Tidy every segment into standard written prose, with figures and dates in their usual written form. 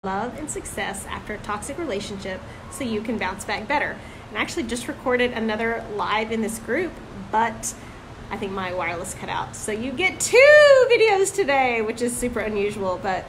love and success after a toxic relationship so you can bounce back better. And I actually just recorded another live in this group, but I think my wireless cut out. So you get 2 videos today, which is super unusual, but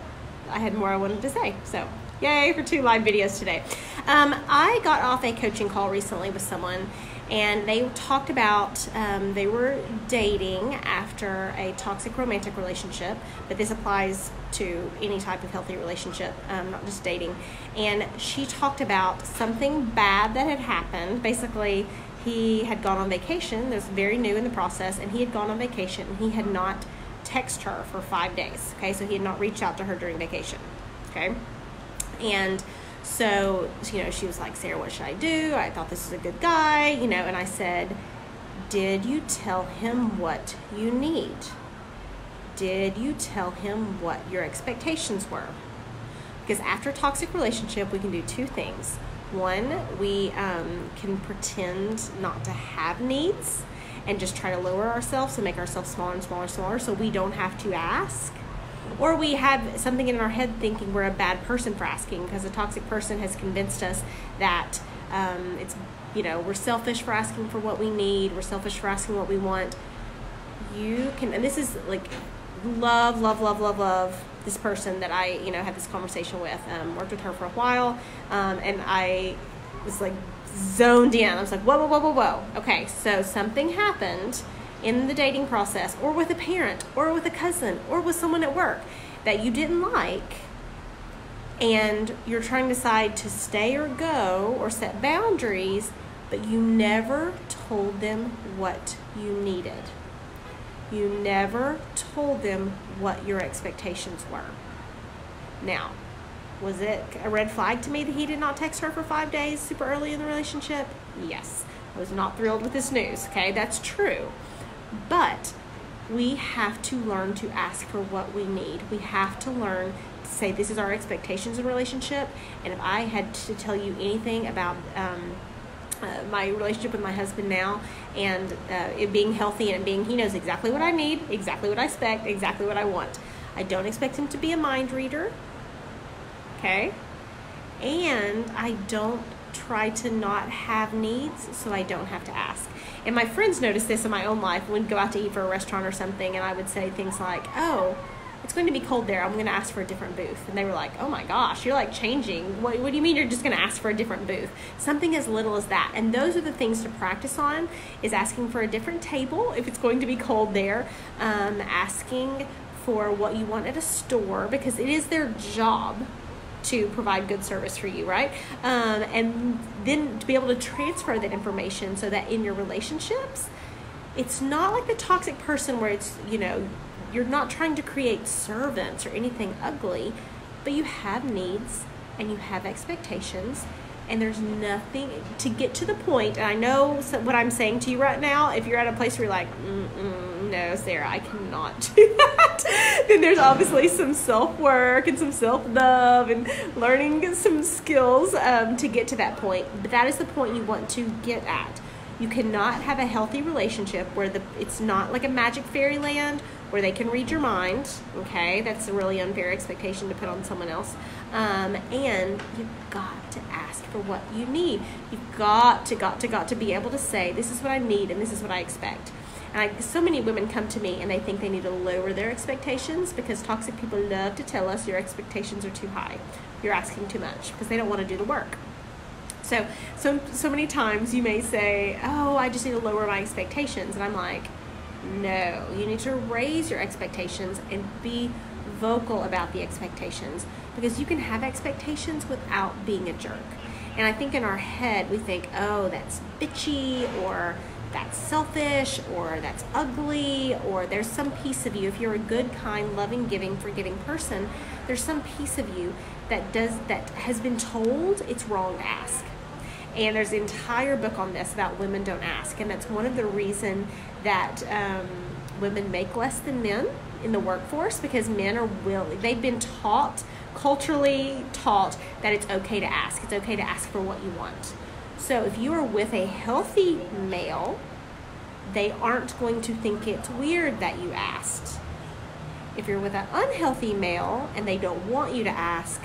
I had more I wanted to say. So yay for 2 live videos today. I got off a coaching call recently with someone, and they talked about they were dating after a toxic romantic relationship, but this applies to any type of healthy relationship, not just dating. And she talked about something bad that had happened. Basically, he had gone on vacation. This was very new in the process, and he had gone on vacation, and he had not texted her for 5 days. Okay, so he had not reached out to her during vacation. Okay, and so, she was like, Sarah, what should I do? I thought this was a good guy, and I said, did you tell him what you need? Did you tell him what your expectations were? Because after a toxic relationship, we can do 2 things. One, we can pretend not to have needs and just try to lower ourselves and make ourselves smaller and smaller and smaller so we don't have to ask. Or we have something in our head thinking we're a bad person for asking because a toxic person has convinced us that we're selfish for asking for what we need. We're selfish for asking what we want. You can, and this is like love this person that I, had this conversation with. Worked with her for a while, and I was like zoned in. I was like, whoa. Okay, so something happened in the dating process, or with a parent, or with a cousin, or with someone at work that you didn't like, and you're trying to decide to stay or go or set boundaries, but you never told them what you needed. You never told them what your expectations were. Now, was it a red flag to me that he did not text her for 5 days super early in the relationship? Yes. I was not thrilled with this news, okay? That's true. But we have to learn to ask for what we need. We have to learn to say, this is our expectations in a relationship. And if I had to tell you anything about my relationship with my husband now, and it being healthy and it being, he knows exactly what I need, exactly what I expect, exactly what I want. I don't expect him to be a mind reader, okay? And I don't try to not have needs so I don't have to ask. And my friends noticed this in my own life. We'd go out to eat for a restaurant or something, and I would say things like, oh, it's going to be cold there. I'm going to ask for a different booth. And they were like, oh my gosh, you're like changing. What do you mean you're just going to ask for a different booth? Something as little as that. And those are the things to practice on, is asking for a different table if it's going to be cold there, asking for what you want at a store, because it is their job to provide good service for you, right? And then to be able to transfer that information so that in your relationships, it's not like the toxic person where it's, you're not trying to create servants or anything ugly, but you have needs and you have expectations, and there's nothing to get to the point. And I know what I'm saying to you right now, if you're at a place where you're like, no, Sarah, I cannot do that, then there's obviously some self-work and some self-love and learning some skills to get to that point. But that is the point you want to get at. You cannot have a healthy relationship where it's not like a magic fairyland where they can read your mind, okay? That's a really unfair expectation to put on someone else. And you've got to ask for what you need. You've got to be able to say, this is what I need and this is what I expect. And so many women come to me and they think they need to lower their expectations because toxic people love to tell us your expectations are too high. You're asking too much, because they don't want to do the work. So many times you may say, oh, I just need to lower my expectations. And I'm like, no, you need to raise your expectations and be vocal about the expectations, because you can have expectations without being a jerk. And I think in our head we think, oh, that's bitchy, or that's selfish, or that's ugly, or there's some piece of you, if you're a good, kind, loving, giving, forgiving person, there's some piece of you that has been told it's wrong to ask. And there's an entire book on this about women don't ask. And that's one of the reasons that women make less than men in the workforce, because men are they've been culturally taught that it's okay to ask. It's okay to ask for what you want. So if you are with a healthy male, they aren't going to think it's weird that you asked. If you're with an unhealthy male and they don't want you to ask,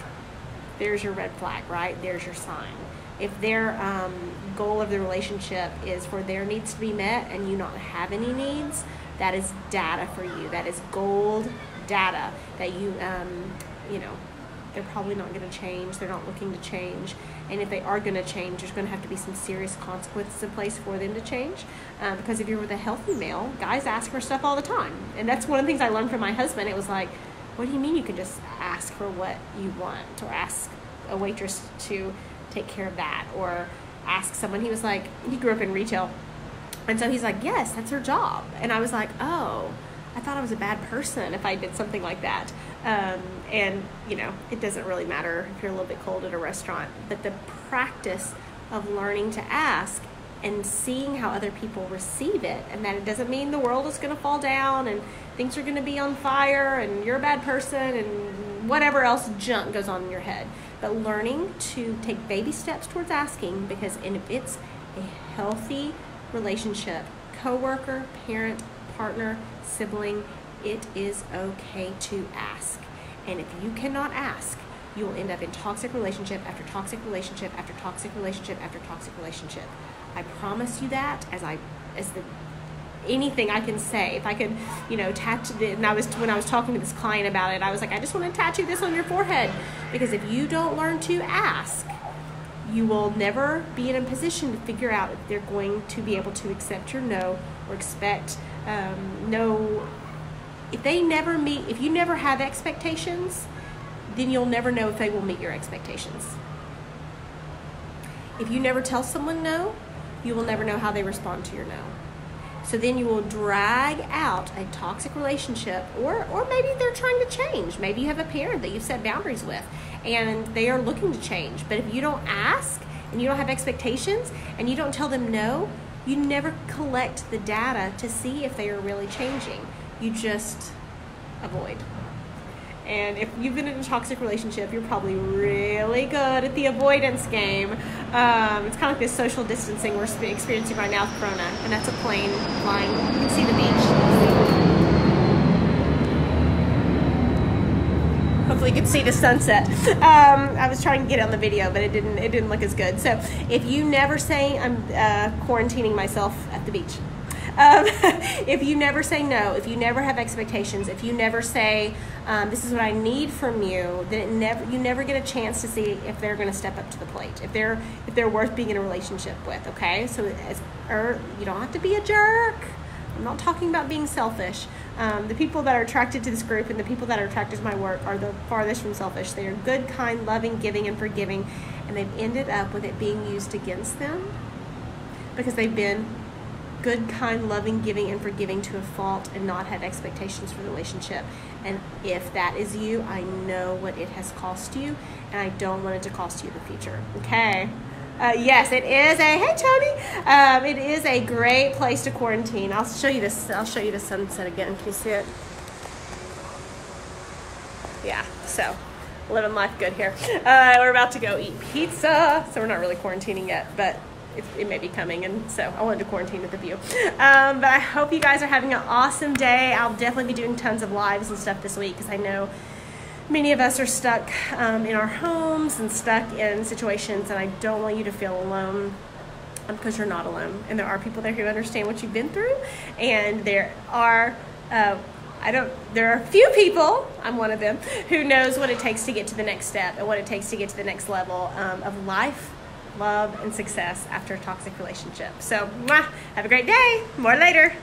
there's your red flag, right? There's your sign. If their goal of the relationship is for their needs to be met and you not have any needs, that is data for you. That is gold data that you, they're probably not going to change. They're not looking to change. And if they are going to change, there's going to have to be some serious consequences in place for them to change. Because if you're with a healthy male, guys ask for stuff all the time. And that's one of the things I learned from my husband. It was like, what do you mean you can just ask for what you want, or ask a waitress to take care of that, or ask someone? He was like, he grew up in retail, and so he's like, yes, that's her job. And I was like, oh, I thought I was a bad person if I did something like that. And it doesn't really matter if you're a little bit cold at a restaurant, but the practice of learning to ask and seeing how other people receive it, and that it doesn't mean the world is going to fall down and things are going to be on fire and you're a bad person and whatever else junk goes on in your head. But learning to take baby steps towards asking, because if it's a healthy relationship, coworker, parent, partner, sibling, it is okay to ask. And if you cannot ask, you will end up in toxic relationship after toxic relationship after toxic relationship after toxic relationship. I promise you that. Anything I can say, if I could, tattoo it. And when I was talking to this client about it, I was like, I just want to tattoo this on your forehead, because if you don't learn to ask, you will never be in a position to figure out if they're going to be able to accept your no, or expect no. If you never have expectations, then you'll never know if they will meet your expectations. If you never tell someone no, you will never know how they respond to your no. So then you will drag out a toxic relationship, or maybe they're trying to change. Maybe you have a parent that you've set boundaries with and they are looking to change. But if you don't ask and you don't have expectations and you don't tell them no, you never collect the data to see if they are really changing. You just avoid. And if you've been in a toxic relationship, you're probably really good at the avoidance game. It's kind of like this social distancing we're experiencing right now with Corona. And that's a plane flying. You can see the beach. Hopefully you can see the sunset. I was trying to get it on the video, but it didn't look as good. So if you never say, I'm quarantining myself at the beach. If you never say no, if you never have expectations, if you never say, this is what I need from you, then you never get a chance to see if they're going to step up to the plate, if they're worth being in a relationship with. Okay, so you don't have to be a jerk. I'm not talking about being selfish. The people that are attracted to this group and the people that are attracted to my work are the farthest from selfish. They are good, kind, loving, giving, and forgiving, and they've ended up with it being used against them because they've been good, kind, loving, giving, and forgiving to a fault and not had expectations for the relationship. And if that is you, I know what it has cost you, and I don't want it to cost you in the future. Okay. Yes, it is hey Tony. It is a great place to quarantine. I'll show you this. I'll show you the sunset again. Can you see it? Yeah. So, living life good here. We're about to go eat pizza. So we're not really quarantining yet, but it may be coming, and so I wanted to quarantine with a view. But I hope you guys are having an awesome day. I'll definitely be doing tons of lives and stuff this week, because I know many of us are stuck in our homes and stuck in situations, and I don't want you to feel alone, because you're not alone. And there are people there who understand what you've been through, and there are a few people, I'm one of them, who knows what it takes to get to the next step and what it takes to get to the next level of life, love, and success after a toxic relationship. So, have a great day. More later.